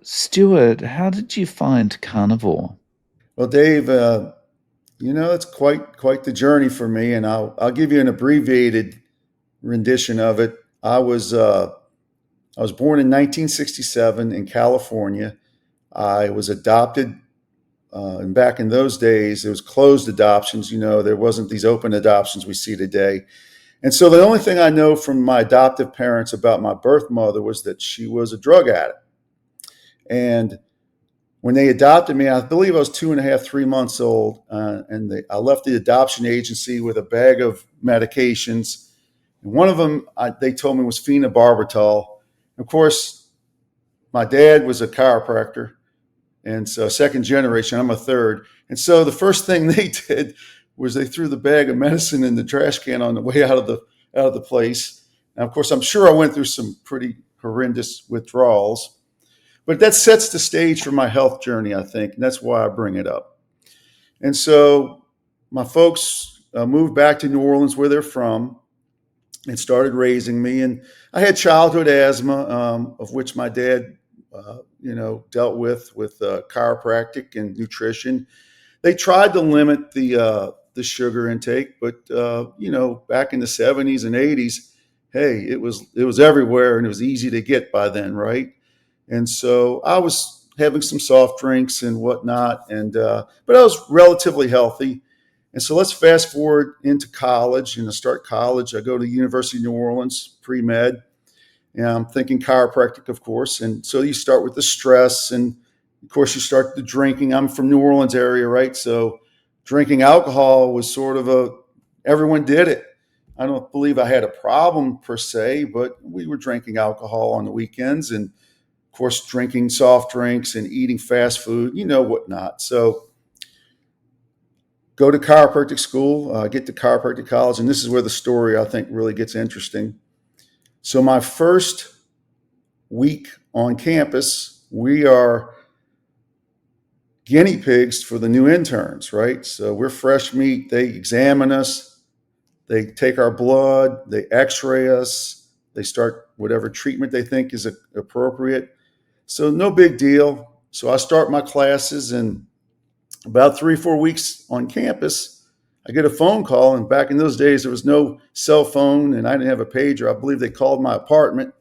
Stewart, how did you find Carnivore? Well, Dave, it's quite the journey for me, and I'll give you an abbreviated rendition of it. I was born in 1967 in California. I was adopted, and back in those days, it was closed adoptions. There wasn't these open adoptions we see today. And so the only thing I know from my adoptive parents about my birth mother was that she was a drug addict. And when they adopted me, I believe I was 2.5, 3 months old, and I left the adoption agency with a bag of medications. And one of them, they told me, was phenobarbital. Of course, my dad was a chiropractor, and so second generation. I'm a third. And so the first thing they did was they threw the bag of medicine in the trash can on the way out of the place. Now, of course, I'm sure I went through some pretty horrendous withdrawals. But that sets the stage for my health journey, I think, and that's why I bring it up. And so my folks moved back to New Orleans, where they're from, and started raising me. And I had childhood asthma, of which my dad, dealt with chiropractic and nutrition. They tried to limit the sugar intake, but back in the 70s and 80s, hey, it was everywhere, and it was easy to get by then, right? And so I was having some soft drinks and whatnot, but I was relatively healthy. And so let's fast forward into college. Start college. I go to the University of New Orleans, pre-med, and I'm thinking chiropractic, of course. And so you start with the stress, and of course you start the drinking. I'm from New Orleans area, right? So drinking alcohol was sort of everyone did it. I don't believe I had a problem per se, but we were drinking alcohol on the weekends, and of course, drinking soft drinks and eating fast food, whatnot. So go to chiropractic school, get to chiropractic college, and this is where the story, I think, really gets interesting. So my first week on campus, we are guinea pigs for the new interns, right? So we're fresh meat. They examine us. They take our blood. They x-ray us. They start whatever treatment they think is appropriate. So no big deal. So I start my classes, and about 3 or 4 weeks on campus, I get a phone call. And back in those days, there was no cell phone, and I didn't have a pager. I believe they called my apartment,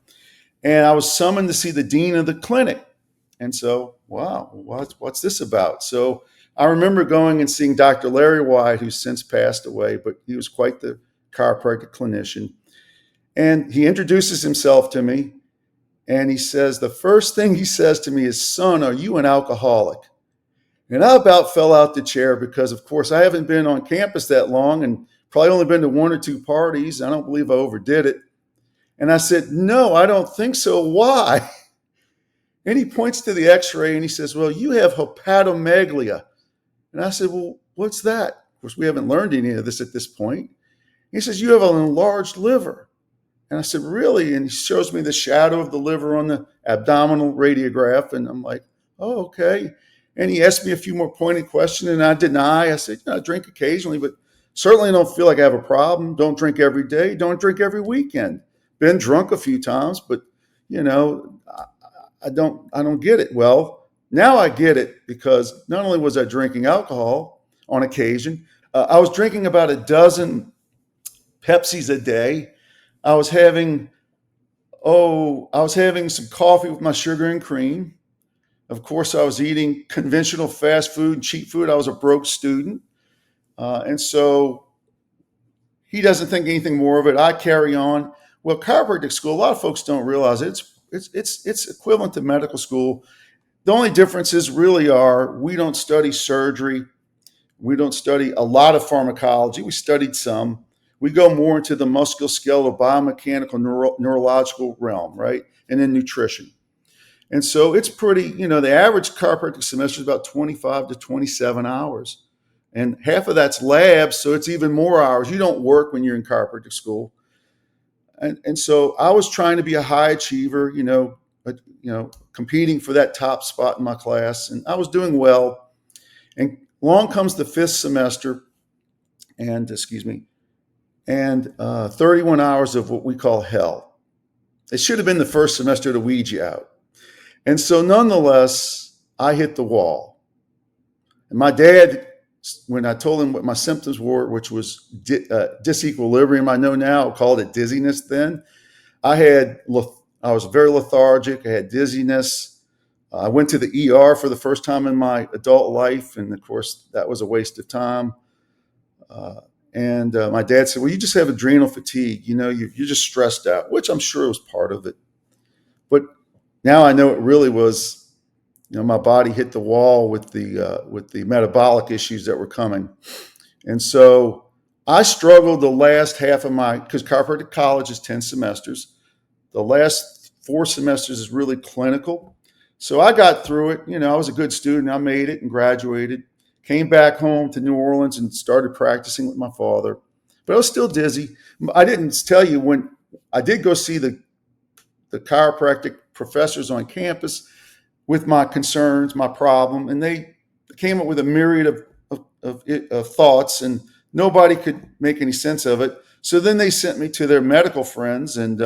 and I was summoned to see the dean of the clinic. And so, wow, what's this about? So I remember going and seeing Dr. Larry White, who's since passed away, but he was quite the chiropractic clinician. And he introduces himself to me. And the first thing he says to me is, "Son, are you an alcoholic?" And I about fell out the chair because, of course, I haven't been on campus that long and probably only been to 1 or 2 parties. I don't believe I overdid it. And I said, "No, I don't think so. Why?" And he points to the x-ray and he says, "Well, you have hepatomegaly." And I said, "Well, what's that?" Of course, we haven't learned any of this at this point. He says, "You have an enlarged liver." And I said, "Really?" And he shows me the shadow of the liver on the abdominal radiograph. And I'm like, "Oh, okay." And he asked me a few more pointed questions, and I deny. I said, "I drink occasionally, but certainly don't feel like I have a problem. Don't drink every day. Don't drink every weekend. Been drunk a few times, but you know, I don't get it." Well, now I get it, because not only was I drinking alcohol on occasion, I was drinking about a dozen Pepsis a day. I was having I was having some coffee with my sugar and cream. Of course, I was eating conventional fast food, cheap food. I was a broke student. And so he doesn't think anything more of it. I carry on. Well, chiropractic school, a lot of folks don't realize it's equivalent to medical school. The only differences really are we don't study surgery. We don't study a lot of pharmacology. We studied some. We go more into the musculoskeletal, biomechanical, neurological realm, right? And then nutrition. And so it's pretty, the average chiropractic semester is about 25 to 27 hours. And half of that's labs, so it's even more hours. You don't work when you're in chiropractic school. And so I was trying to be a high achiever, but, competing for that top spot in my class. And I was doing well. And along comes the fifth semester, and 31 hours of what we call hell. It should have been the first semester to weed you out. And so, nonetheless, I hit the wall. And my dad, when I told him what my symptoms were, which was disequilibrium, I know now, I called it dizziness then. I had, I was very lethargic. I had dizziness. I went to the ER for the first time in my adult life, and of course, that was a waste of time. And my dad said, "Well, you just have adrenal fatigue. You know, you're just stressed out," which I'm sure was part of it. But now I know it really was, you know, my body hit the wall with the metabolic issues that were coming. And so I struggled the last half of my, because chiropractic college is 10 semesters. The last 4 semesters is really clinical. So I got through it. You know, I was a good student. I made it and graduated. Came back home to New Orleans and started practicing with my father. But I was still dizzy. I didn't tell you, when I did go see the chiropractic professors on campus with my concerns, my problem, and they came up with a myriad of thoughts, and nobody could make any sense of it. So then they sent me to their medical friends, and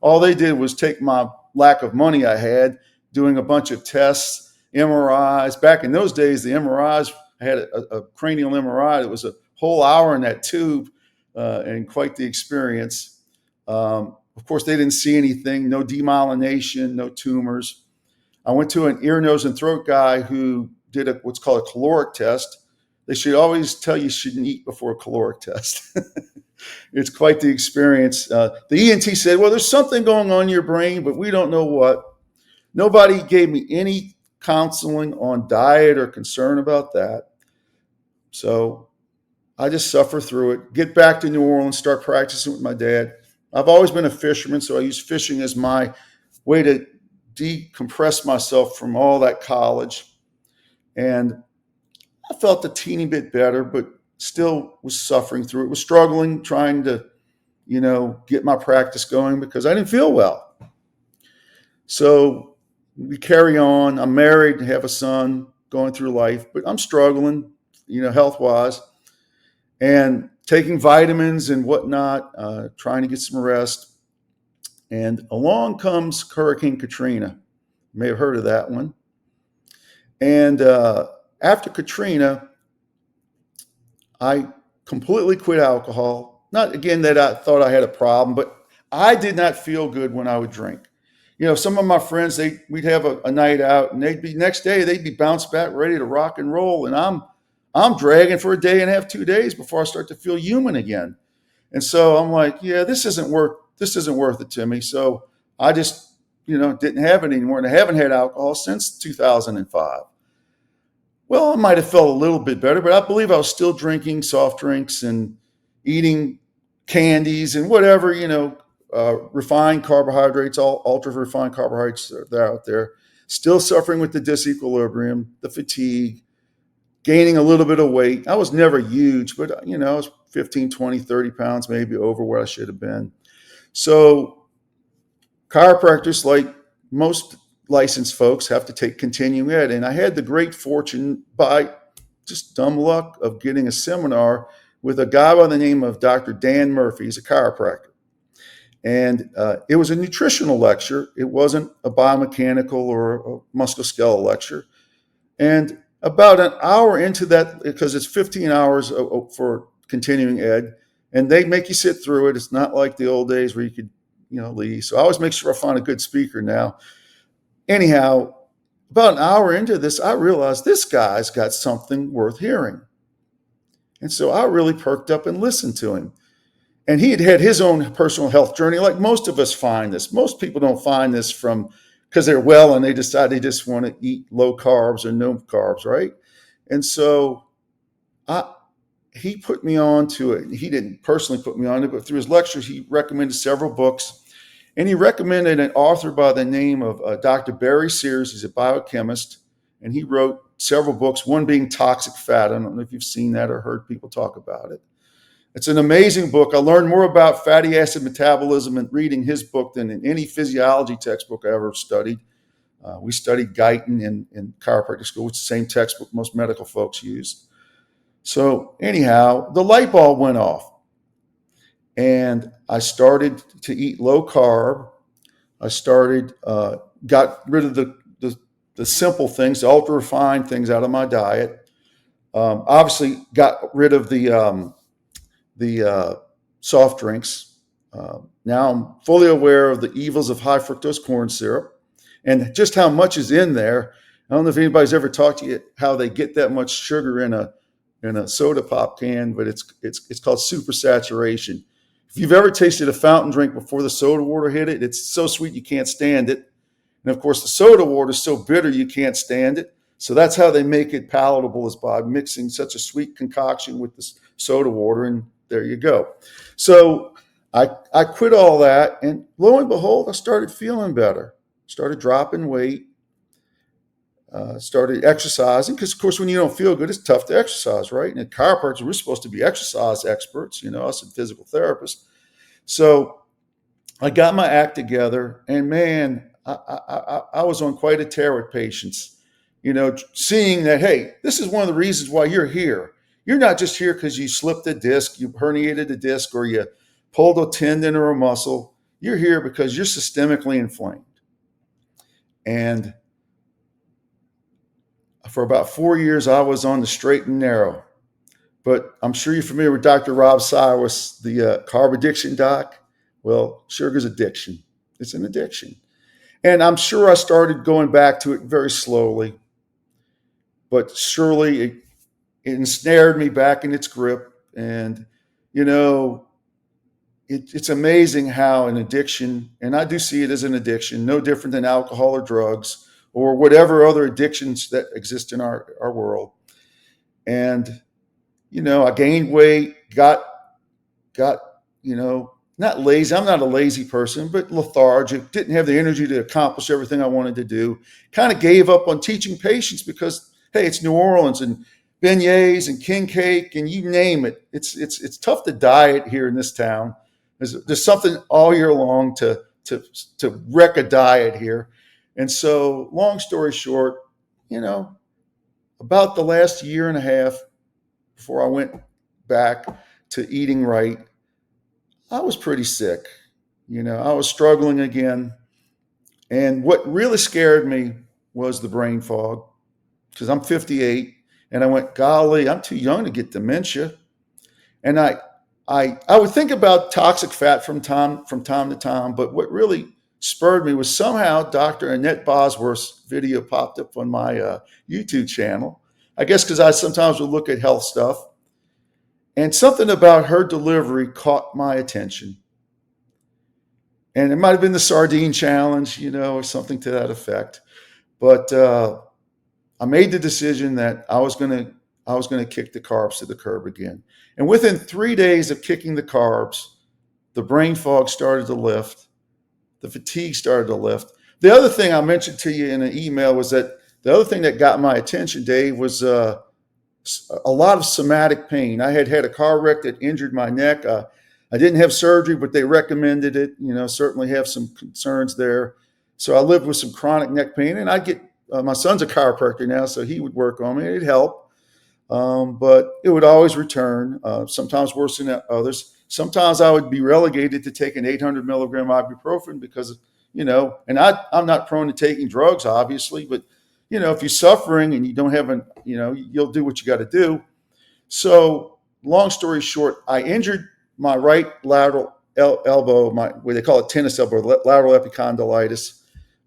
all they did was take my lack of money I had, doing a bunch of tests, MRIs. Back in those days, the MRIs, I had a cranial MRI. It was a whole hour in that tube, and quite the experience. Of course, they didn't see anything, no demyelination, no tumors. I went to an ear, nose, and throat guy who did what's called a caloric test. They should always tell you shouldn't eat before a caloric test. It's quite the experience. The ENT said, "Well, there's something going on in your brain, but we don't know what." Nobody gave me any counseling on diet or concern about that. So I just suffer through it, get back to New Orleans, start practicing with my dad. I've always been a fisherman, so I use fishing as my way to decompress myself from all that college. And I felt a teeny bit better, but still was suffering through it, was struggling, trying to, you know, get my practice going because I didn't feel well. So we carry on. I'm married, have a son, going through life, but I'm struggling, you know, health wise, and taking vitamins and whatnot, trying to get some rest. And along comes Hurricane Katrina. You may have heard of that one. And after Katrina, I completely quit alcohol. Not again that I thought I had a problem, but I did not feel good when I would drink. You know, some of my friends, we'd have a night out, and they'd be next day they'd be bounced back, ready to rock and roll, and I'm dragging for a day and a half, 2 days before I start to feel human again. And so I'm like, yeah, this isn't worth it to me. So I just, you know, didn't have it anymore, and I haven't had alcohol since 2005. Well, I might have felt a little bit better, but I believe I was still drinking soft drinks and eating candies and whatever, you know, refined carbohydrates, all ultra refined carbohydrates that are out there. Still suffering with the disequilibrium, the fatigue, gaining a little bit of weight. I was never huge, but, you know, I was 15, 20, 30 pounds maybe over where I should have been. So chiropractors, like most licensed folks, have to take continuing ed. And I had the great fortune, by just dumb luck, of getting a seminar with a guy by the name of Dr. Dan Murphy. He's a chiropractor. And it was a nutritional lecture. It wasn't a biomechanical or a musculoskeletal lecture. And about an hour into that, because it's 15 hours for continuing ed, and they make you sit through it. It's not like the old days where you could, you know, leave. So I always make sure I find a good speaker now. Anyhow, about an hour into this, I realized this guy's got something worth hearing. And so I really perked up and listened to him. And he had his own personal health journey, like most of us find this. Most people don't find this from because they're well and they decide they just want to eat low carbs or no carbs, right? And so he put me on to it. He didn't personally put me on it, but through his lectures, he recommended several books. And he recommended an author by the name of Dr. Barry Sears. He's a biochemist, and he wrote several books, one being Toxic Fat. I don't know if you've seen that or heard people talk about it. It's an amazing book. I learned more about fatty acid metabolism in reading his book than in any physiology textbook I ever studied. We studied Guyton in chiropractic school, which is the same textbook most medical folks use. So anyhow, the light bulb went off, and I started to eat low carb. I got rid of the the simple things, the ultra refined things out of my diet. Obviously, got rid of the soft drinks. Now I'm fully aware of the evils of high fructose corn syrup and just how much is in there. I don't know if anybody's ever talked to you how they get that much sugar in a soda pop can, but it's called supersaturation. If you've ever tasted a fountain drink before the soda water hit it, it's so sweet you can't stand it. And of course, the soda water is so bitter you can't stand it. So that's how they make it palatable, is by mixing such a sweet concoction with the soda water, and there you go. So I quit all that, and lo and behold, I started feeling better. Started dropping weight. Started exercising because, of course, when you don't feel good, it's tough to exercise, right? And chiropractors, we're supposed to be exercise experts, us and physical therapists. So I got my act together, and man, I was on quite a tear with patients. Seeing that, hey, this is one of the reasons why you're here. You're not just here because you slipped a disc, you herniated a disc, or you pulled a tendon or a muscle. You're here because you're systemically inflamed. And for about 4 years, I was on the straight and narrow. But I'm sure you're familiar with Dr. Rob Cyrus, the carb addiction doc. Well, sugar's addiction. It's an addiction. And I'm sure I started going back to it very slowly, but surely it ensnared me back in its grip. And, it's amazing how an addiction, and I do see it as an addiction, no different than alcohol or drugs or whatever other addictions that exist in our world. And, I gained weight, got, not lazy. I'm not a lazy person, but lethargic, didn't have the energy to accomplish everything I wanted to do. Kind of gave up on teaching patients because, hey, it's New Orleans and beignets and king cake and you name it. It's tough to diet here in this town. There's something all year long to wreck a diet here. And so, long story short, about the last year and a half before I went back to eating right, I was pretty sick. I was struggling again. And what really scared me was the brain fog, because I'm 58 and I went, golly, I'm too young to get dementia. And I would think about toxic fat from time to time, but what really spurred me was somehow Dr. Annette Bosworth's video popped up on my YouTube channel. I guess because I sometimes would look at health stuff, and something about her delivery caught my attention. And it might have been the sardine challenge, or something to that effect. But I made the decision that I was going to kick the carbs to the curb again. And within 3 days of kicking the carbs, the brain fog started to lift. The fatigue started to lift. The other thing I mentioned to you in an email was that the other thing that got my attention, Dave, was a lot of somatic pain. I had a car wreck that injured my neck. I didn't have surgery, but they recommended it. Certainly have some concerns there. So I lived with some chronic neck pain, and I get my son's a chiropractor now, so he would work on me. It'd help, but it would always return. Sometimes worse than others. Sometimes I would be relegated to take an 800 milligram ibuprofen because, and I'm not prone to taking drugs, obviously, but if you're suffering and you don't have you'll do what you got to do. So long story short, I injured my right lateral elbow, what they call it tennis elbow, lateral epicondylitis,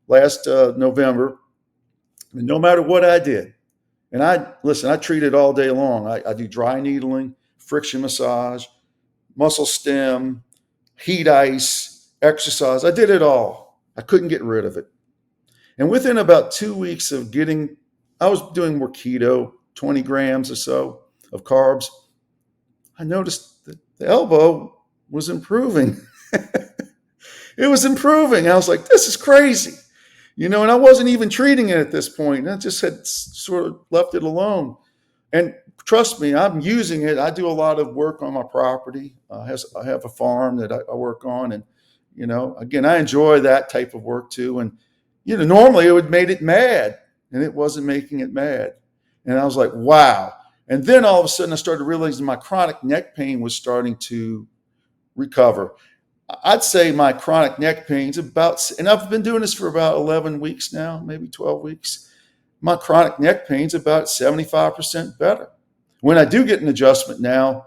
last November. And no matter what I did, and I treat it all day long. I do dry needling, friction massage, muscle stem, heat ice, exercise. I did it all. I couldn't get rid of it. And within about 2 weeks of I was doing more keto, 20 grams or so of carbs. I noticed that the elbow was improving. It was improving. I was like, this is crazy. And I wasn't even treating it at this point. I just had sort of left it alone. And trust me, I'm using it. I do a lot of work on my property. I have a farm that I work on. And, again, I enjoy that type of work too. And, normally it would made it mad, and it wasn't making it mad. And I was like, wow. And then all of a sudden I started realizing my chronic neck pain was starting to recover. I'd say my chronic neck pain's and I've been doing this for about 11 weeks now, maybe 12 weeks. my chronic neck pain's about 75% better. When I do get an adjustment now,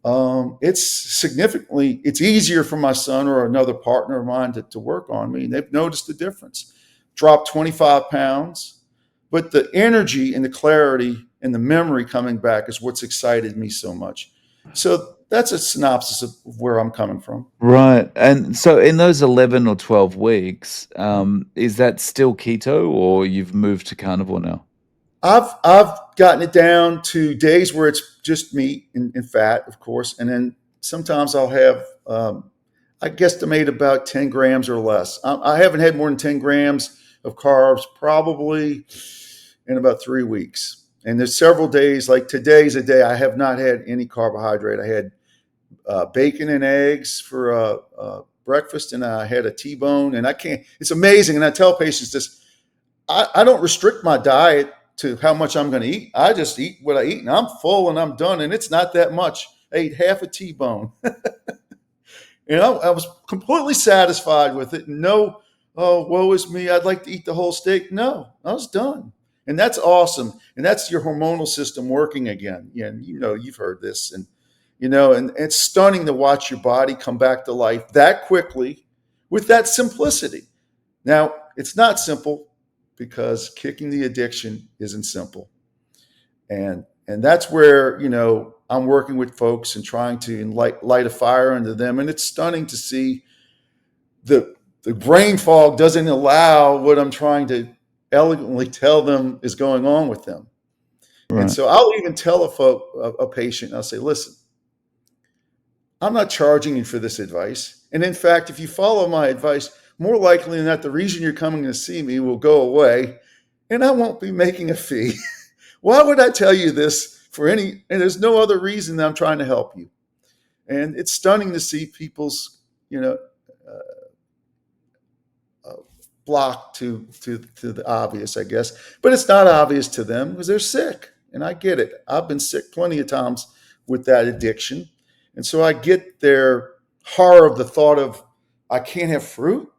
it's easier for my son or another partner of mine to work on me. And they've noticed the difference. Dropped 25 pounds, but the energy and the clarity and the memory coming back is what's excited me so much. So that's a synopsis of where I'm coming from. Right. And so in those 11 or 12 weeks, is that still keto or you've moved to carnivore now? I've gotten it down to days where it's just meat and fat, of course, and then sometimes I'll have I guesstimate about 10 grams or less. I haven't had more than 10 grams of carbs probably in about 3 weeks. And there's several days, like today's a day I have not had any carbohydrate. I had bacon and eggs for breakfast, and I had a T-bone. And I can't. It's amazing. And I tell patients this: I don't restrict my diet to how much I'm going to eat. I just eat what I eat, and I'm full and I'm done. And it's not that much. I ate half a T-bone. And I was completely satisfied with it. No, oh, woe is me. I'd like to eat the whole steak. No, I was done. And that's awesome. And that's your hormonal system working again. Yeah, and you've heard this. And it's stunning to watch your body come back to life that quickly with that simplicity. Now, it's not simple because kicking the addiction isn't simple. And that's where, I'm working with folks and trying to light a fire under them. And it's stunning to see the brain fog doesn't allow what I'm trying to elegantly tell them is going on with them. And Right. so I'll even tell a patient, I'll say, listen, I'm not charging you for this advice. And in fact, if you follow my advice, more likely than not, the reason you're coming to see me will go away and I won't be making a fee. Why would I tell you this and there's no other reason that I'm trying to help you. And it's stunning to see people's, uh, block to the obvious, I guess. But it's not obvious to them because they're sick. And I get it. I've been sick plenty of times with that addiction. And so I get their horror of the thought of, I can't have fruit.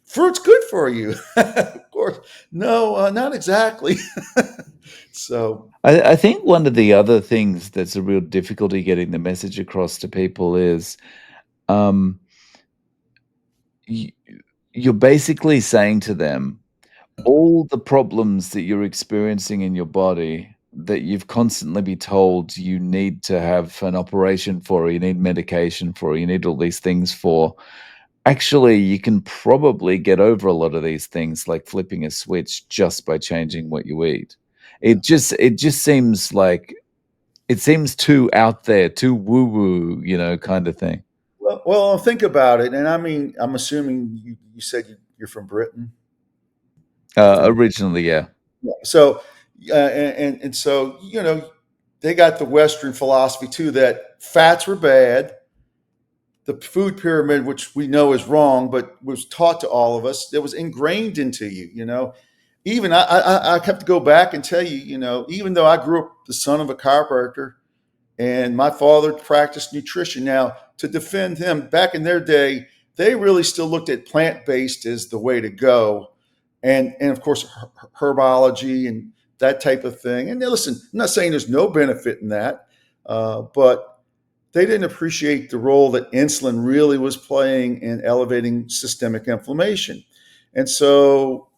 Fruit's good for you. Of course. No, not exactly. So, I think one of the other things that's a real difficulty getting the message across to people is um, y- you're basically saying to them, all the problems that you're experiencing in your body that you've constantly be told you need to have an operation for, or you need medication for, or you need all these things for, actually, you can probably get over a lot of these things like flipping a switch just by changing what you eat. yeah. It just seems like it seems too out there, too woo-woo, kind of thing. Well, think about it. And I mean, I'm assuming you said you're from Britain. From Originally, yeah. Yeah. So, and so they got the Western philosophy too that fats were bad. The food pyramid, which we know is wrong, but was taught to all of us, that was ingrained into you. Even I have to go back and tell you, even though I grew up the son of a chiropractor, and my father practiced nutrition. Now, to defend him, back in their day, they really still looked at plant based as the way to go, and of course herbology and that type of thing. And listen, I'm not saying there's no benefit in that, but they didn't appreciate the role that insulin really was playing in elevating systemic inflammation, and so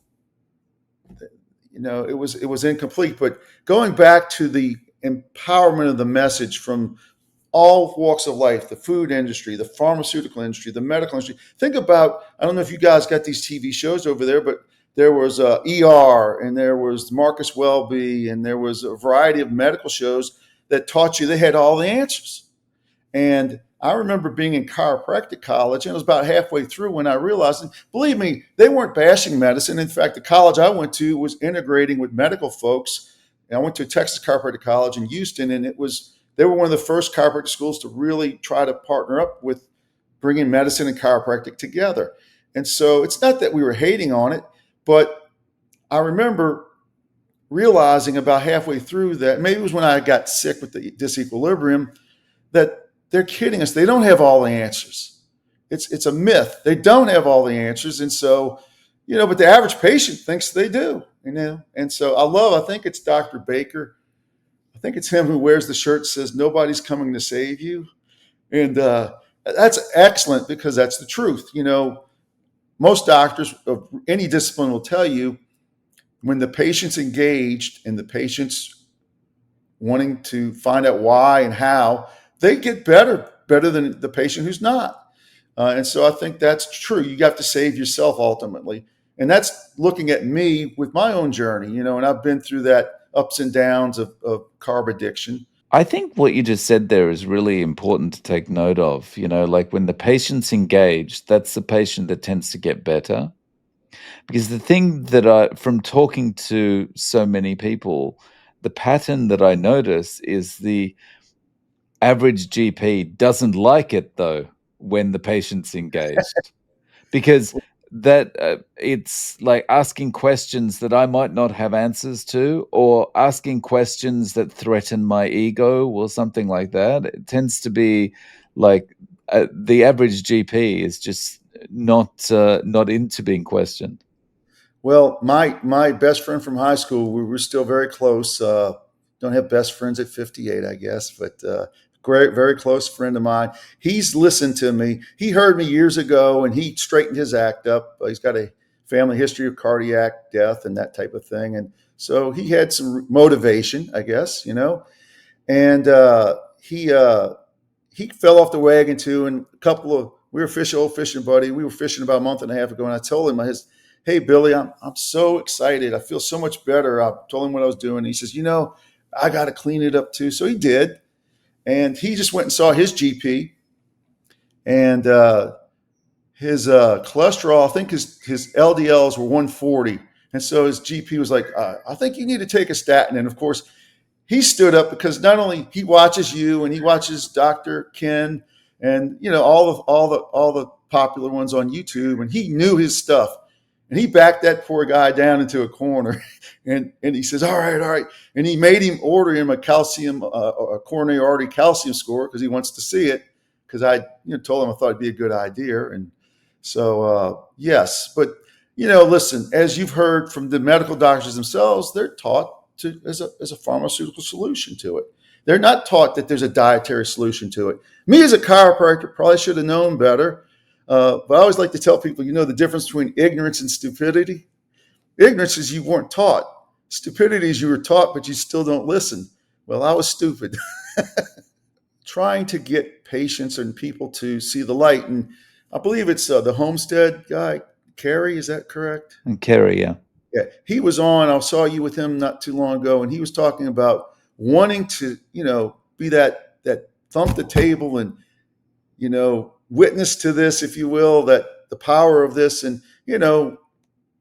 it was incomplete. But going back to the empowerment of the message from all walks of life, the food industry, the pharmaceutical industry, the medical industry. Think about, I don't know if you guys got these TV shows over there, but there was ER and there was Marcus Welby and there was a variety of medical shows that taught you they had all the answers. And I remember being in chiropractic college, and it was about halfway through when I realized, and believe me, they weren't bashing medicine. In fact, the college I went to was integrating with medical folks. And I went to Texas Chiropractic College in Houston, and they were one of the first chiropractic schools to really try to partner up with bringing medicine and chiropractic together. And so it's not that we were hating on it, but I remember realizing about halfway through that maybe it was when I got sick with the disequilibrium that they're kidding us. They don't have all the answers. It's a myth. They don't have all the answers. And so, but the average patient thinks they do, And so I think it's Dr. Baker. I think it's him who wears the shirt that says, "Nobody's coming to save you." And that's excellent because that's the truth. Most doctors of any discipline will tell you when the patient's engaged and the patient's wanting to find out why and how, they get better than the patient who's not. And so I think that's true. You have to save yourself ultimately. And that's looking at me with my own journey, and I've been through that ups and downs of carb addiction. I think what you just said there is really important to take note of. Like when the patient's engaged, that's the patient that tends to get better. Because the thing that from talking to so many people, the pattern that I notice is the average GP doesn't like it though when the patient's engaged. Because it's like asking questions that I might not have answers to, or asking questions that threaten my ego or something like that. It tends to be like the average GP is just not into being questioned. Well, my best friend from high school, we were still very close. Don't have best friends at 58, I guess, but great, very close friend of mine. He's listened to me. He heard me years ago, and he straightened his act up. He's got a family history of cardiac death and that type of thing, and so he had some motivation, I guess, And he fell off the wagon too. And we were old fishing buddy. We were fishing about a month and a half ago, and I told him, "Hey Billy, I'm so excited. I feel so much better." I told him what I was doing. And he says, "I got to clean it up too." So he did, and he just went and saw his GP, and his cholesterol, I think his LDLs were 140, and so his GP was like, "I think you need to take a statin." And of course, he stood up because not only he watches you and he watches Dr. Ken and all the popular ones on YouTube, and he knew his stuff. And he backed that poor guy down into a corner, and he says, all right," and he made him order him a coronary artery calcium score because he wants to see it. Because I told him I thought it'd be a good idea, and so yes, but listen, as you've heard from the medical doctors themselves, they're taught as a pharmaceutical solution to it. They're not taught that there's a dietary solution to it. Me as a chiropractor probably should have known better. But I always like to tell people, the difference between ignorance and stupidity. Ignorance is you weren't taught. Stupidity is you were taught, but you still don't listen. Well, I was stupid. Trying to get patients and people to see the light. And I believe it's the Homestead guy, Kerry, is that correct? And Kerry, yeah. Yeah, he was on. I saw you with him not too long ago, and he was talking about wanting to, be that thump the table and, witness to this, if you will, that the power of this, and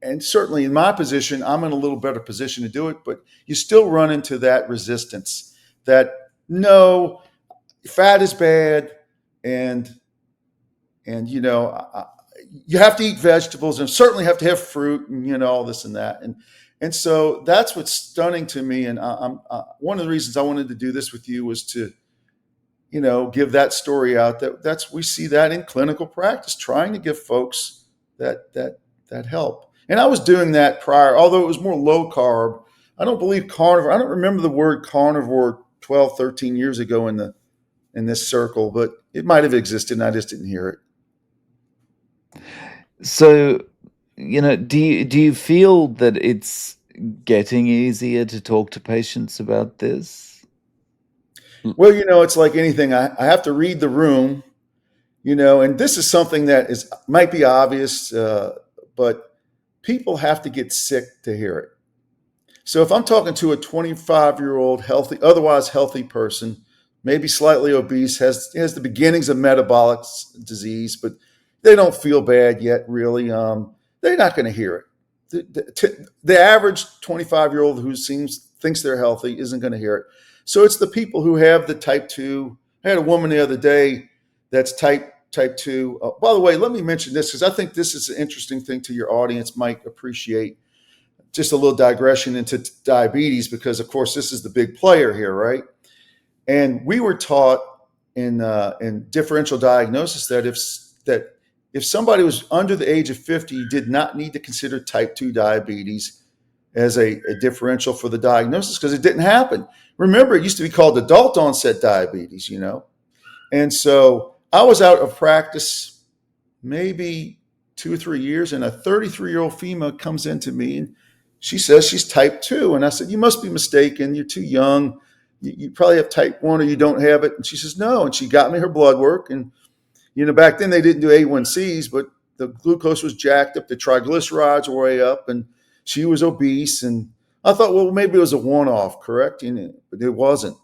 and certainly in my position, I'm in a little better position to do it, but you still run into that resistance. That no, fat is bad, and you have to eat vegetables and certainly have to have fruit and all this and that, and so that's what's stunning to me. And I'm one of the reasons I wanted to do this with you was to give that story out. We see that in clinical practice, trying to give folks that help. And I was doing that prior, although it was more low carb. I don't believe carnivore. I don't remember the word carnivore 12, 13 years ago in this circle, but it might have existed and I just didn't hear it. So, do you feel that it's getting easier to talk to patients about this? Well, it's like anything. I have to read the room, and this is something that might be obvious, but people have to get sick to hear it. So if I'm talking to a 25-year-old otherwise healthy person, maybe slightly obese, has the beginnings of metabolic disease, but they don't feel bad yet, really, they're not going to hear it. The average 25-year-old who thinks they're healthy isn't going to hear it. So it's the people who have the type 2. I had a woman the other day that's type 2. By the way, let me mention this because I think this is an interesting thing to your audience might appreciate. Just a little digression into diabetes because, of course, this is the big player here, right? And we were taught in differential diagnosis that if somebody was under the age of 50, you did not need to consider type 2 diabetes as a differential for the diagnosis because it didn't happen. Remember, it used to be called adult onset diabetes, you know? And so I was out of practice maybe 2 or 3 years, and a 33-year-old female comes into me and she says she's type 2. And I said, you must be mistaken. You're too young. You probably have type 1 or you don't have it. And she says, no. And she got me her blood work. And, you know, back then they didn't do A1Cs, but the glucose was jacked up. The triglycerides were way up and she was obese. And I thought, well, maybe it was a one-off, correct? But it wasn't.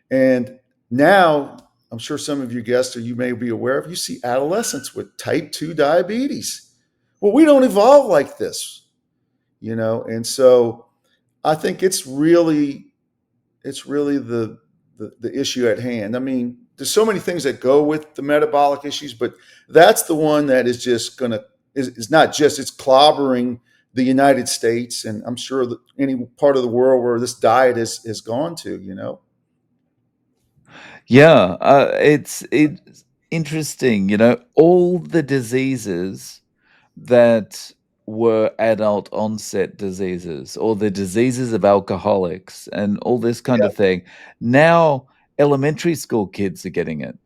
And now I'm sure some of you guests or you may be aware of, you see adolescents with type 2 diabetes. Well, we don't evolve like this, you know? And so I think it's really the issue at hand. I mean, there's so many things that go with the metabolic issues, but that's the one that is just is not just, it's clobbering the United States. And I'm sure that any part of the world where this diet has gone to, you know? Yeah, it's interesting, all the diseases that were adult onset diseases or the diseases of alcoholics and all this kind Yeah. of thing. Now elementary school kids are getting it.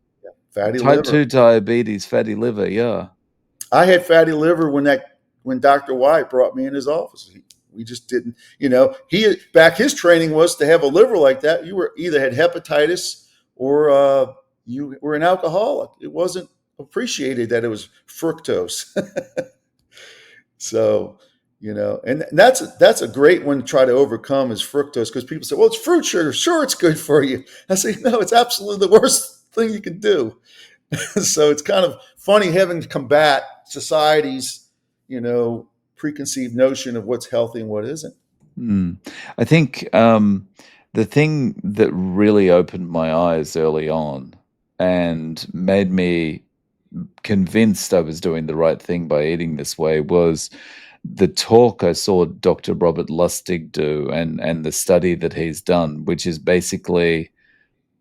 Fatty Type liver. 2 diabetes, fatty liver, yeah. I had fatty liver when Dr. White brought me in his office. We just didn't, his training was to have a liver like that. You were either had hepatitis or you were an alcoholic. It wasn't appreciated that it was fructose. So, and that's a great one to try to overcome is fructose because people say, well, it's fruit sugar. Sure, it's good for you. I say, no, it's absolutely the worst thing you can do. So it's kind of funny having to combat society's, preconceived notion of what's healthy and what isn't. Hmm. I think the thing that really opened my eyes early on and made me convinced I was doing the right thing by eating this way was the talk I saw Dr. Robert Lustig do and the study that he's done, which is basically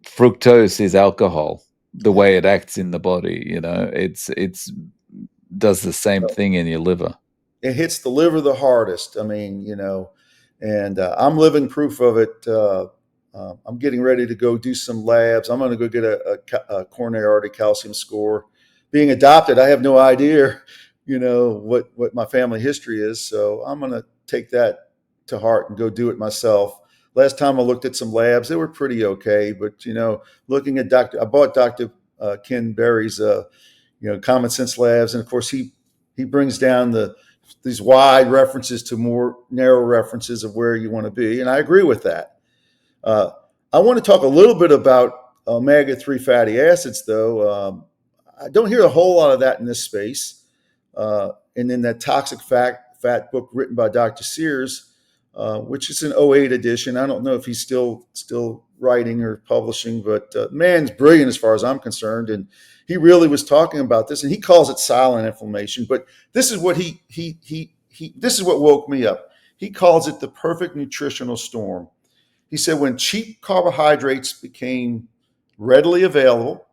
fructose is alcohol, the Yeah. way it acts in the body, it's does the same thing in your liver. It hits the liver the hardest. I mean, and I'm living proof of it. I'm getting ready to go do some labs. I'm going to go get a coronary artery calcium score. Being adopted, I have no idea, what my family history is. So I'm going to take that to heart and go do it myself. Last time I looked at some labs, they were pretty okay. But, looking at I bought Dr. Ken Berry's, Common Sense Labs. And of course, he brings down these wide references to more narrow references of where you want to be. And I agree with that. Uh, I want to talk a little bit about omega-3 fatty acids, though. I don't hear a whole lot of that in this space. And then that Toxic Fat book written by Dr. Sears, which is an '08 edition. I don't know if he's still writing or publishing, but man's brilliant as far as I'm concerned. And he really was talking about this, and he calls it silent inflammation. But this is what this is what woke me up. He calls it the perfect nutritional storm. He said when cheap carbohydrates became readily available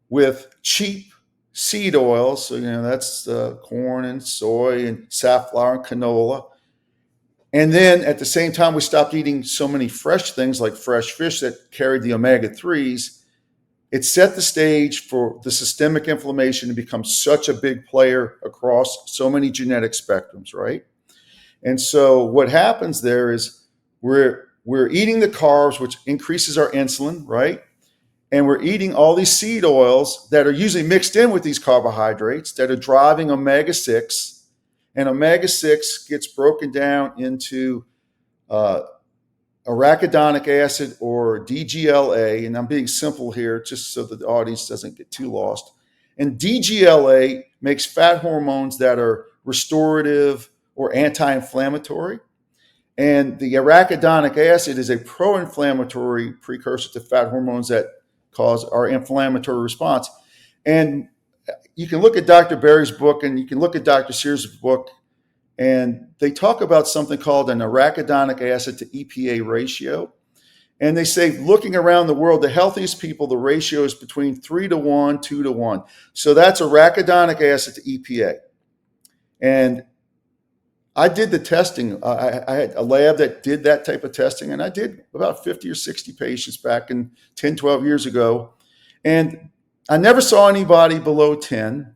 with cheap seed oils, so that's corn and soy and safflower and canola. And then at the same time, we stopped eating so many fresh things like fresh fish that carried the omega-3s. It set the stage for the systemic inflammation to become such a big player across so many genetic spectrums, right? And so what happens there is we're eating the carbs, which increases our insulin, right? And we're eating all these seed oils that are usually mixed in with these carbohydrates that are driving omega-6. And omega-6 gets broken down into arachidonic acid or DGLA, and I'm being simple here just so that the audience doesn't get too lost. And DGLA makes fat hormones that are restorative or anti-inflammatory. And the arachidonic acid is a pro-inflammatory precursor to fat hormones that cause our inflammatory response. And you can look at Dr. Berry's book and you can look at Dr. Sears' book, and they talk about something called an arachidonic acid to EPA ratio. And they say, looking around the world, the healthiest people, the ratio is between 3 to 1, 2 to 1. So that's arachidonic acid to EPA. And I did the testing. I had a lab that did that type of testing, and I did about 50 or 60 patients back in 10, 12 years ago. And I never saw anybody below 10.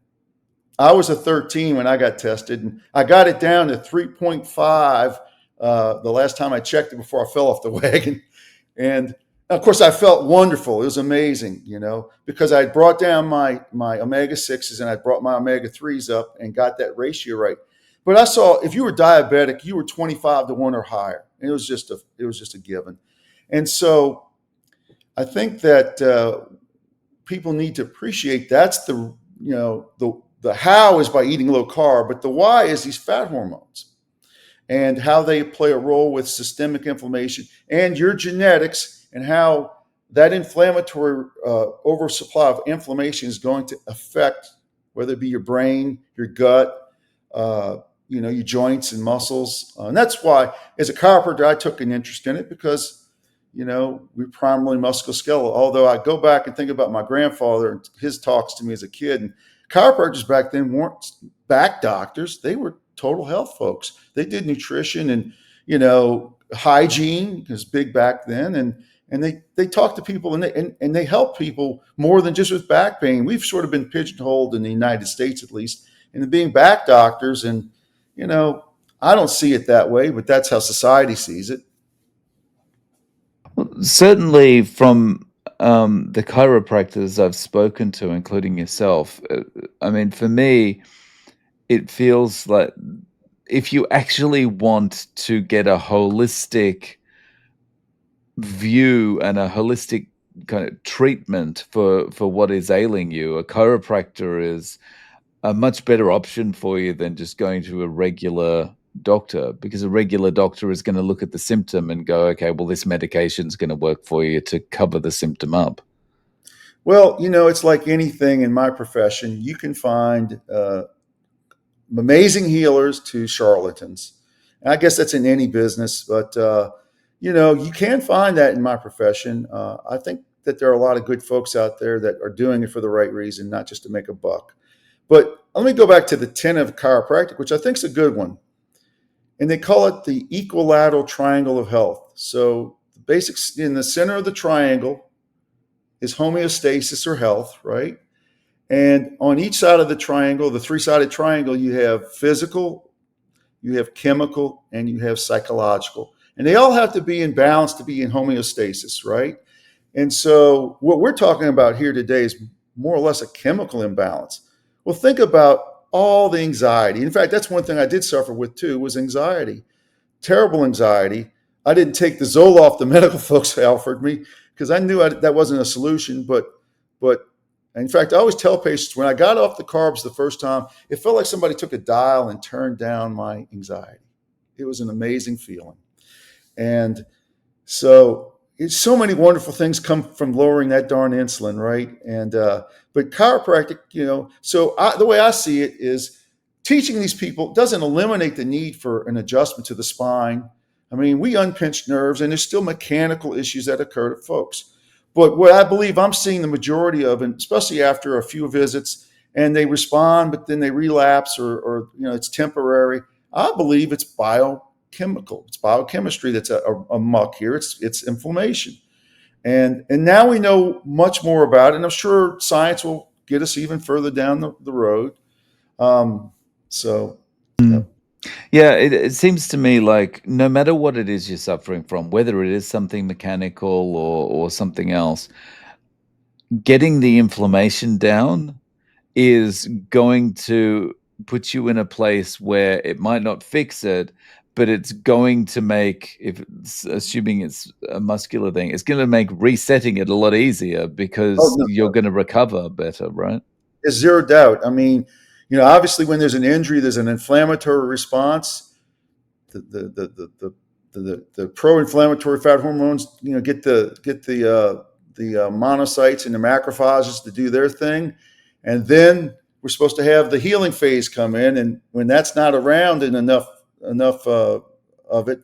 I was a 13 when I got tested, and I got it down to 3.5 the last time I checked it before I fell off the wagon. And of course, I felt wonderful. It was amazing, because I brought down my omega 6s and I brought my omega 3s up and got that ratio right. But I saw if you were diabetic, you were 25 to 1 or higher. And it was just a given. And so I think that people need to appreciate that's the how is by eating low carb, but the why is these fat hormones and how they play a role with systemic inflammation and your genetics, and how that inflammatory oversupply of inflammation is going to affect whether it be your brain, your gut, your joints and muscles. And that's why, as a chiropractor, I took an interest in it, because we're primarily musculoskeletal. Although I go back and think about my grandfather and his talks to me as a kid, and chiropractors back then weren't back doctors; they were total health folks. They did nutrition and hygiene was big back then, and they talk to people and they help people more than just with back pain. We've sort of been pigeonholed in the United States, at least, into being back doctors, and I don't see it that way, but that's how society sees it. Well, certainly from the chiropractors I've spoken to, including yourself, I mean, for me, it feels like if you actually want to get a holistic view and a holistic kind of treatment for what is ailing you, a chiropractor is a much better option for you than just going to a regular doctor, because a regular doctor is going to look at the symptom and go, okay, well, this medication is going to work for you to cover the symptom up. Well, it's like anything in my profession. You can find amazing healers to charlatans. And I guess that's in any business, but you can find that in my profession. I think that there are a lot of good folks out there that are doing it for the right reason, not just to make a buck. But let me go back to the tenet of chiropractic, which I think is a good one. And they call it the equilateral triangle of health. So the basics in the center of the triangle is homeostasis or health, right? And on each side of the triangle, the three-sided triangle, you have physical, you have chemical, and you have psychological. And they all have to be in balance to be in homeostasis, right? And so what we're talking about here today is more or less a chemical imbalance. Well, think about all the anxiety. In fact, that's one thing I did suffer with too, was anxiety. Terrible anxiety. I didn't take the Zoloft the medical folks offered me, because I knew that wasn't a solution. But in fact, I always tell patients, when I got off the carbs the first time, it felt like somebody took a dial and turned down my anxiety. It was an amazing feeling. And so so many wonderful things come from lowering that darn insulin, right? And but chiropractic, the way I see it is, teaching these people doesn't eliminate the need for an adjustment to the spine. I mean, we unpinch nerves, and there's still mechanical issues that occur to folks. But what I believe I'm seeing the majority of, and especially after a few visits, and they respond, but then they relapse, or it's temporary. I believe it's biochemical. It's biochemistry that's a muck here. It's inflammation, and now we know much more about it. And I'm sure science will get us even further down the road. So, Mm. yep. Yeah, it seems to me like no matter what it is you're suffering from, whether it is something mechanical or something else, getting the inflammation down is going to put you in a place where it might not fix it, but it's going to make, if it's, assuming it's a muscular thing, it's going to make resetting it a lot easier Oh, because no, you're going to recover better, right? there's zero doubt. I mean, obviously, when there's an injury, there's an inflammatory response. The pro-inflammatory fat hormones, get the monocytes and the macrophages to do their thing, and then we're supposed to have the healing phase come in. And when that's not around and enough of it,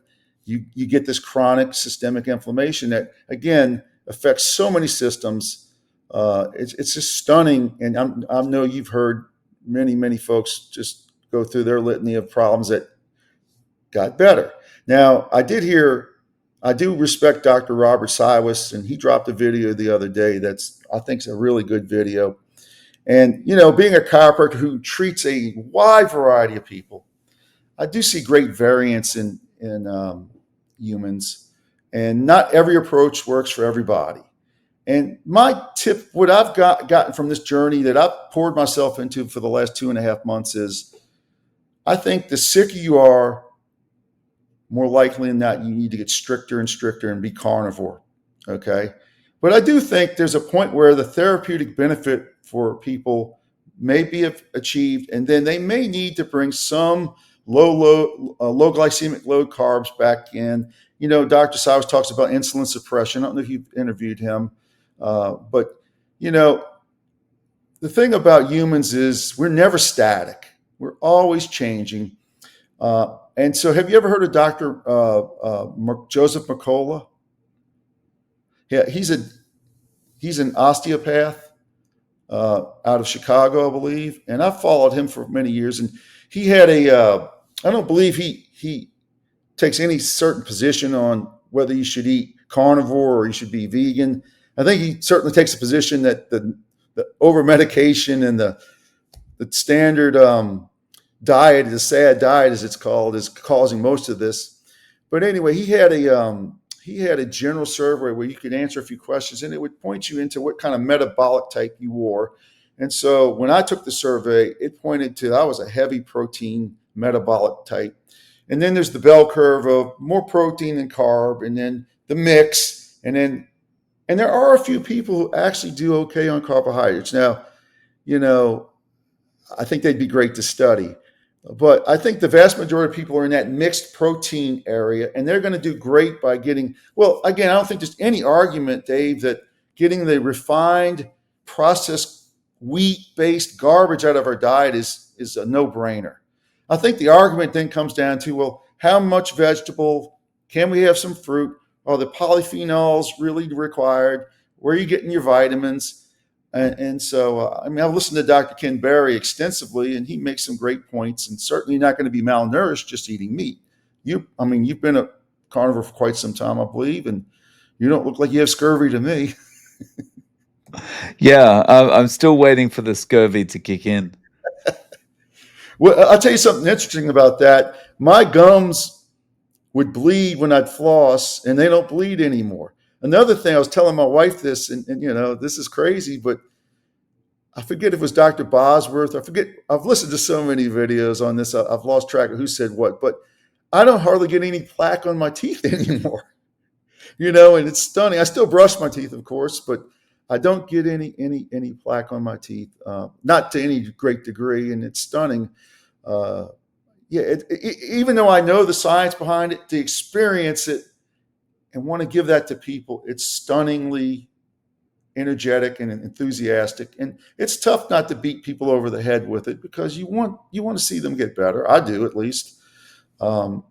you get this chronic systemic inflammation that again affects so many systems. It's just stunning, and I know you've heard many folks just go through their litany of problems that got better. Now, I do respect Dr. Robert Siwas, and he dropped a video the other day that's, I think, is a really good video. And, being a chiropractor who treats a wide variety of people, I do see great variance in humans, and not every approach works for everybody. And my tip, what I've gotten from this journey that I've poured myself into for the last 2.5 months is, I think the sicker you are, more likely than not, you need to get stricter and stricter and be carnivore. Okay. But I do think there's a point where the therapeutic benefit for people may be achieved, and then they may need to bring some low glycemic load carbs back in. Dr. Sowers talks about insulin suppression. I don't know if you've interviewed him, but the thing about humans is we're never static. We're always changing. And so, have you ever heard of Dr. Joseph McCullough? Yeah, he's an osteopath out of Chicago, I believe, and I followed him for many years. And he had I don't believe he takes any certain position on whether you should eat carnivore or you should be vegan. I think he certainly takes a position that the over medication and the standard diet, the SAD diet as it's called, is causing most of this. But anyway, he had a general survey where you could answer a few questions, and it would point you into what kind of metabolic type you were. And so when I took the survey, it pointed to I was a heavy protein metabolic type. And then there's the bell curve of more protein than carb, and then the mix, and there are a few people who actually do okay on carbohydrates. Now, I think they'd be great to study. But I think the vast majority of people are in that mixed protein area, and they're going to do great by getting, well, again, I don't think there's any argument, Dave, that getting the refined, processed, wheat-based garbage out of our diet is a no-brainer. I think the argument then comes down to, well, how much vegetable? Can we have some fruit? Are the polyphenols really required? Where are you getting your vitamins? And so, I've listened to Dr. Ken Berry extensively, and he makes some great points, and certainly not going to be malnourished just eating meat. You've been a carnivore for quite some time, I believe, and you don't look like you have scurvy to me. Yeah, I'm still waiting for the scurvy to kick in. Well, I'll tell you something interesting about that. My gums would bleed when I'd floss, and they don't bleed anymore. Another thing, I was telling my wife this, and this is crazy, but I forget if it was Dr. Bosworth. I forget. I've listened to so many videos on this. I've lost track of who said what, but I don't hardly get any plaque on my teeth anymore. And it's stunning. I still brush my teeth, of course, but I don't get any plaque on my teeth, not to any great degree, and it's stunning. Even though I know the science behind it, to experience it and want to give that to people, it's stunningly energetic and enthusiastic. And it's tough not to beat people over the head with it, because you want to see them get better. I do, at least. And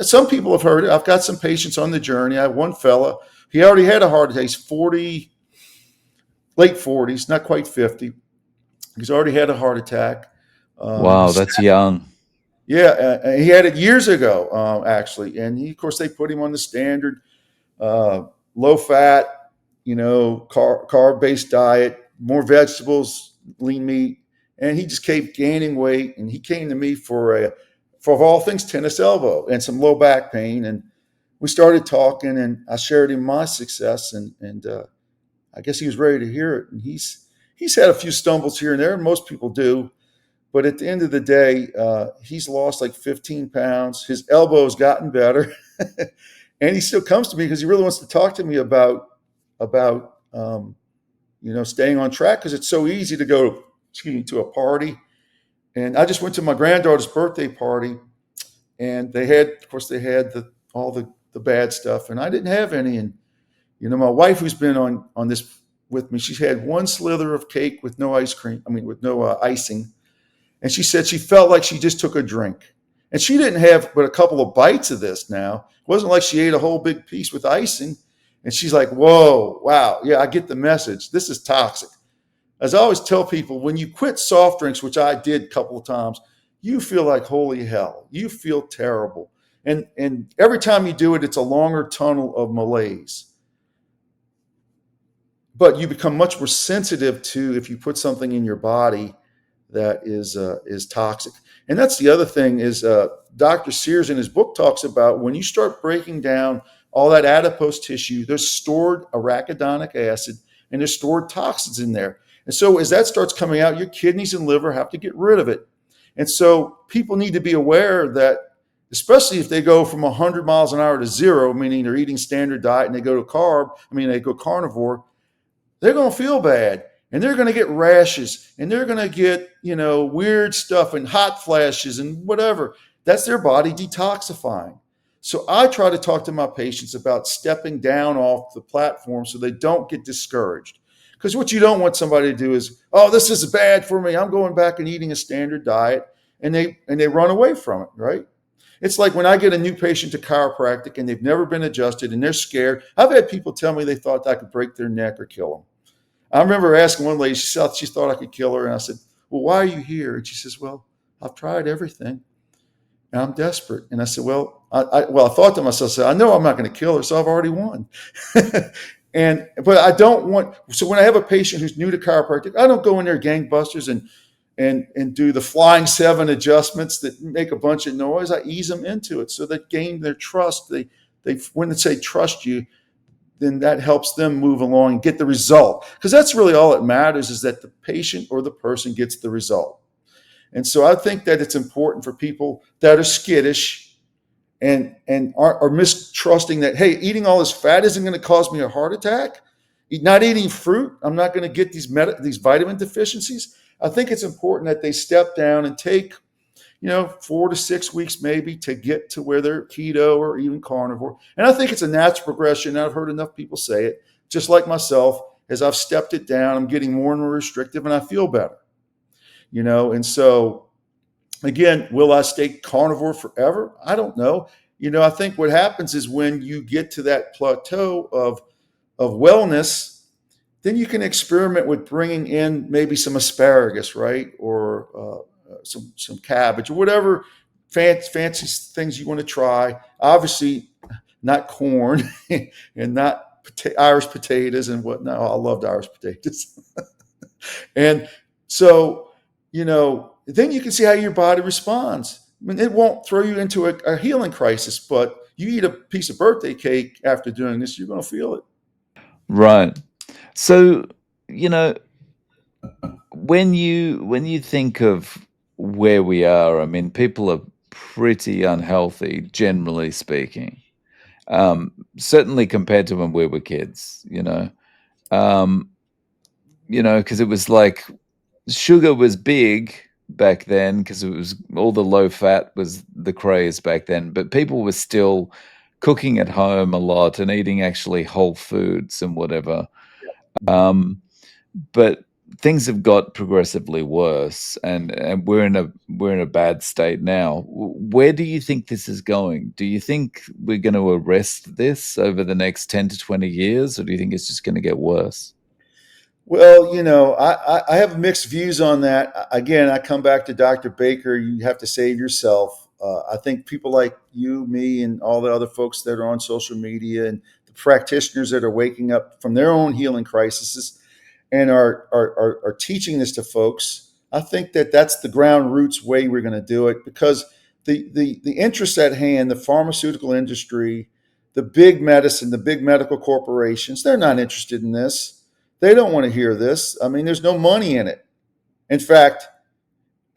some people have heard it. I've got some patients on the journey. I have one fella, he already had a heart attack. He's 40, late 40s, not quite 50. He's already had a heart attack. Wow, that's young. Yeah, he had it years ago, actually. And of course, they put him on the standard low fat, carb-based diet, more vegetables, lean meat, and he just kept gaining weight. And he came to me for of all things, tennis elbow and some low back pain. And we started talking, and I shared him my success, and I guess he was ready to hear it. And he's had a few stumbles here and there, and most people do. But at the end of the day, he's lost like 15 pounds. His elbow's gotten better. And he still comes to me because he really wants to talk to me about staying on track, because it's so easy to go to a party. And I just went to my granddaughter's birthday party, and they had all the bad stuff, and I didn't have any. And my wife, who's been on this with me, she's had one slither of cake with no ice cream. With no icing. And she said she felt like she just took a drink. And she didn't have but a couple of bites of this now. It wasn't like she ate a whole big piece with icing. And she's like, whoa, wow, yeah, I get the message. This is toxic. As I always tell people, when you quit soft drinks, which I did a couple of times, you feel like holy hell. You feel terrible. And every time you do it, it's a longer tunnel of malaise. But you become much more sensitive to if you put something in your body that is toxic. And that's the other thing is Dr. Sears in his book talks about when you start breaking down all that adipose tissue, there's stored arachidonic acid and there's stored toxins in there. And so as that starts coming out, your kidneys and liver have to get rid of it. And so people need to be aware that, especially if they go from 100 miles an hour to zero, meaning they're eating standard diet and they go to they go carnivore, they're going to feel bad and they're going to get rashes and they're going to get, weird stuff and hot flashes and whatever. That's their body detoxifying. So I try to talk to my patients about stepping down off the platform so they don't get discouraged. Because what you don't want somebody to do is, oh, this is bad for me. I'm going back and eating a standard diet. And they run away from it, right? It's like when I get a new patient to chiropractic and they've never been adjusted and they're scared. I've had people tell me they thought I could break their neck or kill them. I remember asking one lady, she thought I could kill her. And I said, well, why are you here? And she says, well, I've tried everything and I'm desperate. And I said, well, I thought to myself, I know I'm not going to kill her, so I've already won. But I don't want, so when I have a patient who's new to chiropractic, I don't go in there gangbusters and do the flying 7 adjustments that make a bunch of noise. I ease them into it so they gain their trust. They when they say trust you, then that helps them move along and get the result. Because that's really all that matters, is that the patient or the person gets the result. And so I think that it's important for people that are skittish and are mistrusting that, hey, eating all this fat isn't going to cause me a heart attack. Not eating fruit, I'm not going to get these vitamin deficiencies. I think it's important that they step down and take 4 to 6 weeks maybe to get to where they're keto or even carnivore. And I think it's a natural progression. I've heard enough people say it, just like myself. As I've stepped it down, I'm getting more and more restrictive and I feel better, And so, again, will I stay carnivore forever? I don't know. I think what happens is when you get to that plateau of wellness, then you can experiment with bringing in maybe some asparagus, right? Or some cabbage or whatever fancy things you want to try. Obviously, not corn and not Irish potatoes and whatnot. I loved Irish potatoes. And so, then you can see how your body responds. I mean, it won't throw you into a healing crisis, but you eat a piece of birthday cake after doing this, you're going to feel it. Right. So, you know, when you think of where we are, I mean, people are pretty unhealthy, generally speaking. Certainly compared to when we were kids, Um, because it was like sugar was big back then because it was all the low fat was the craze back then, but people were still cooking at home a lot and eating actually whole foods and whatever. Um, but things have got progressively worse, and we're in a bad state now. Where do you think this is going? Do you think we're going to arrest this over the next 10 to 20 years, or do you think it's just going to get worse? Well, I have mixed views on that. Again, I come back to Dr. Baker. You have to save yourself. I think people like you, me, and all the other folks that are on social media and the practitioners that are waking up from their own healing crises and are teaching this to folks. I think that that's the ground roots way we're going to do it, because the interests at hand, the pharmaceutical industry, the big medicine, the big medical corporations, they're not interested in this. They don't want to hear this. I mean, there's no money in it. In fact,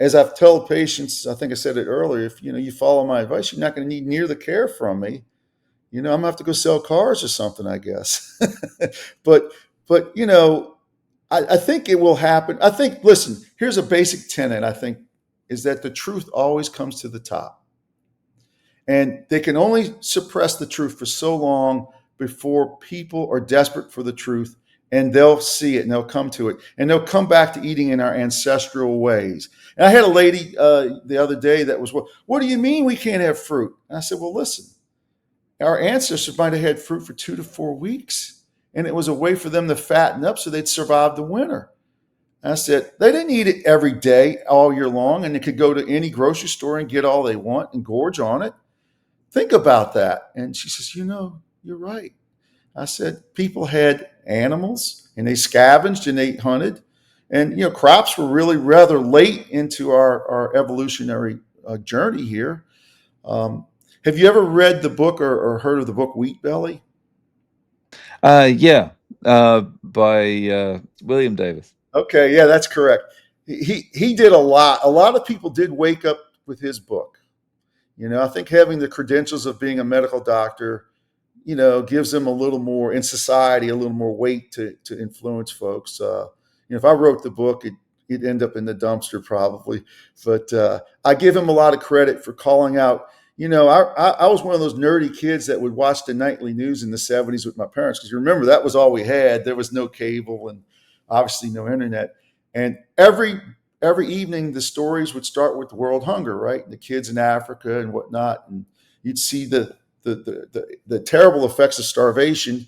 as I've told patients, I think I said it earlier, if you follow my advice, you're not going to need near the care from me. I'm gonna have to go sell cars or something, I guess. but but I think it will happen. I think, listen, here's a basic tenet, I think, is that the truth always comes to the top. And they can only suppress the truth for so long before people are desperate for the truth and they'll see it and they'll come to it and they'll come back to eating in our ancestral ways. And I had a lady the other day that was, well, what do you mean we can't have fruit? And I said, well, listen, our ancestors might have had fruit for 2 to 4 weeks, and it was a way for them to fatten up so they'd survive the winter. And I said, they didn't eat it every day, all year long, and they could go to any grocery store and get all they want and gorge on it. Think about that. And she says, you're right. I said, people had animals and they scavenged and they hunted. And, crops were really rather late into our evolutionary journey here. Um, have you ever read the book or heard of the book Wheat Belly? Yeah, by William Davis. Okay, yeah, that's correct. He did a lot. A lot of people did wake up with his book. I think having the credentials of being a medical doctor, gives them a little more in society, a little more weight to influence folks. If I wrote the book, it'd end up in the dumpster probably. But I give him a lot of credit for calling out. I was one of those nerdy kids that would watch the nightly news in the '70s with my parents, because you remember that was all we had. There was no cable and obviously no internet. And every evening the stories would start with world hunger, right? The kids in Africa and whatnot, and you'd see the terrible effects of starvation.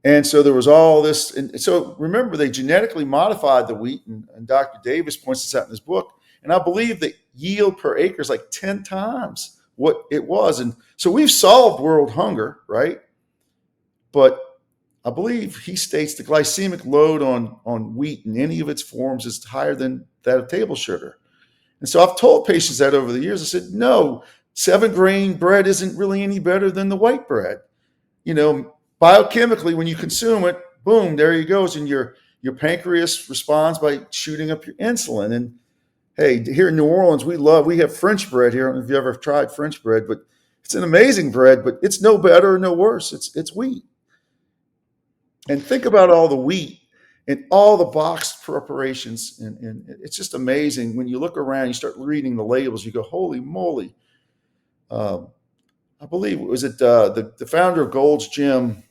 And so there was all this. And so remember, they genetically modified the wheat, and Dr. Davis points this out in his book. And I believe the yield per acre is like 10 times what it was. And so we've solved world hunger, right? But I believe he states the glycemic load on wheat in any of its forms is higher than that of table sugar. And so I've told patients that over the years. I said, no, 7 grain bread isn't really any better than the white bread. Biochemically, when you consume it, boom, there you goes. And your pancreas responds by shooting up your insulin. And hey, here in New Orleans, we have French bread here. I don't know if you ever tried French bread, but it's an amazing bread, but it's no better or no worse. It's wheat. And think about all the wheat and all the boxed preparations. And it's just amazing. When you look around, you start reading the labels, you go, holy moly. Um, I believe, was it the founder of Gold's Gym?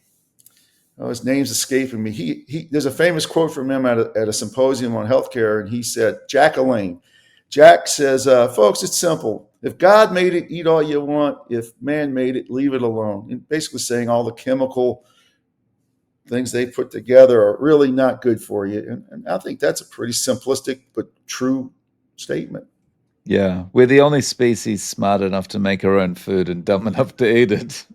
Oh, his name's escaping me. There's a famous quote from him at a symposium on healthcare, and he said, Jack Alain. Jack says, folks, it's simple. If God made it, eat all you want. If man made it, leave it alone. And basically saying all the chemical things they put together are really not good for you. And I think that's a pretty simplistic but true statement. Yeah, we're the only species smart enough to make our own food and dumb enough to eat it.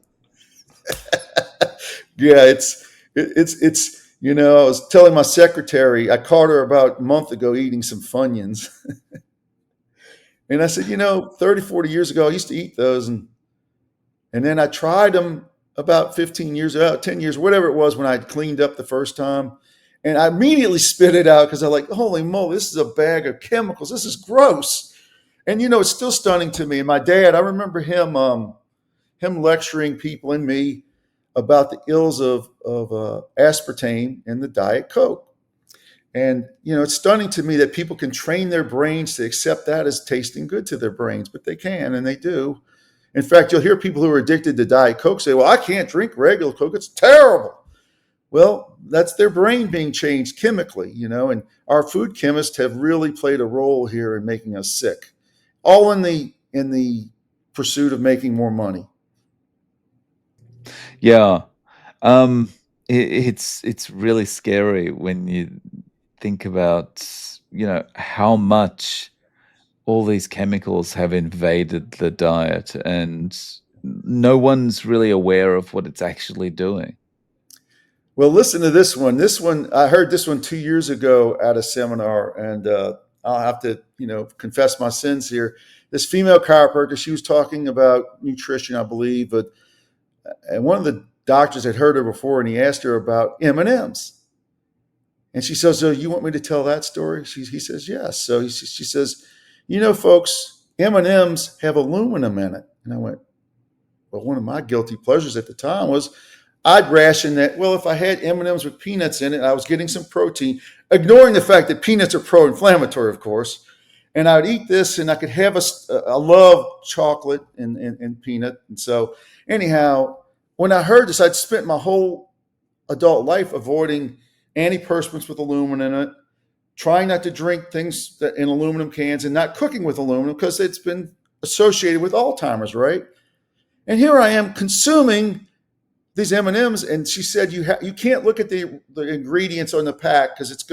Yeah, it's I was telling my secretary, I caught her about a month ago eating some Funyuns. And I said, 30, 40 years ago, I used to eat those. And then I tried them about 15 years, 10 years, whatever it was, when I cleaned up the first time. And I immediately spit it out because I'm like, holy moly, this is a bag of chemicals. This is gross. And, it's still stunning to me. And my dad, I remember him lecturing people and me about the ills of aspartame in the Diet Coke. And, it's stunning to me that people can train their brains to accept that as tasting good to their brains, but they can, and they do. In fact, you'll hear people who are addicted to Diet Coke say, well, I can't drink regular Coke. It's terrible. Well, that's their brain being changed chemically, and our food chemists have really played a role here in making us sick, all in the pursuit of making more money. Yeah. It's really scary when you think about, how much all these chemicals have invaded the diet, and no one's really aware of what it's actually doing. Well, listen to this one. This one, I heard this one 2 years ago at a seminar, and I'll have to, confess my sins here. This female chiropractor, she was talking about nutrition, I believe, and one of the doctors had heard her before, and he asked her about M&Ms. And she says, "So you want me to tell that story?" He says, "Yes." So she says, folks, M&Ms have aluminum in it. And I went, well, one of my guilty pleasures at the time was I'd ration that. Well, if I had M&Ms with peanuts in it, I was getting some protein, ignoring the fact that peanuts are pro-inflammatory, of course. And I'd eat this, and I could have I love chocolate and peanut. And so anyhow, when I heard this, I'd spent my whole adult life avoiding antiperspirants with aluminum in it, trying not to drink things that in aluminum cans, and not cooking with aluminum because it's been associated with Alzheimer's, right? And here I am consuming these M&Ms, and she said you can't look at the ingredients on the pack because it's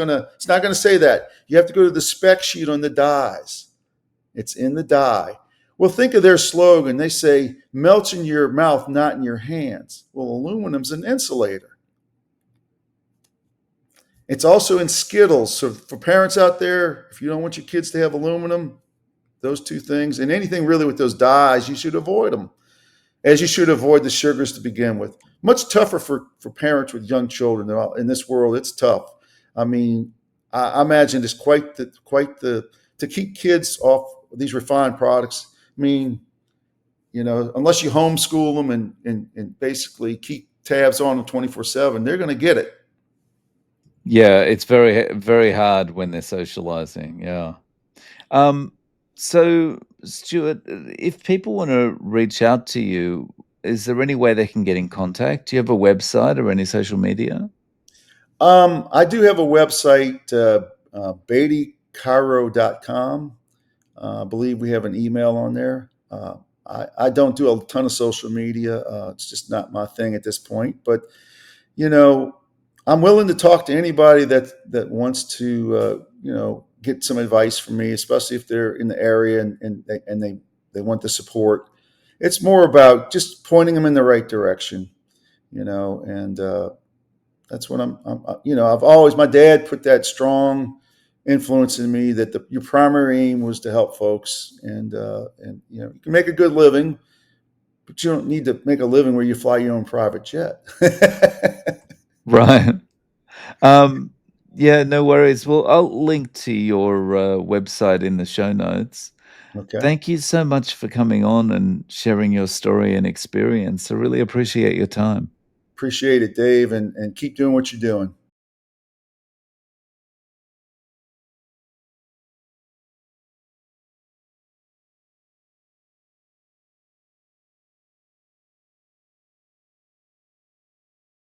not gonna say that. You have to go to the spec sheet on the dyes. It's in the dye. Well, think of their slogan. They say melts in your mouth, not in your hands. Well, aluminum's an insulator. It's also in Skittles. So for parents out there, if you don't want your kids to have aluminum, those two things, and anything really with those dyes, you should avoid them, as you should avoid the sugars to begin with. Much tougher for parents with young children. In this world, it's tough. I mean, I imagine it's quite the to keep kids off these refined products. I mean, unless you homeschool them and basically keep tabs on them 24/7, they're going to get it. Yeah, it's very very hard when they're socializing, yeah. Um, so, Stuart, if people wanna reach out to you, is there any way they can get in contact? Do you have a website or any social media? I do have a website, beattycairo.com. I believe we have an email on there. I don't do a ton of social media. It's just not my thing at this point. But you know, I'm willing to talk to anybody that wants to get some advice from me, especially if they're in the area and they want the support. It's more about just pointing them in the right direction, and that's what I've always, my dad put that strong influence in me that your primary aim was to help folks, and you can make a good living, but you don't need to make a living where you fly your own private jet. Right. Um, yeah, no worries. Well, I'll link to your, website in the show notes. Okay. Thank you so much for coming on and sharing your story and experience. I really appreciate your time. Appreciate it, Dave, and keep doing what you're doing.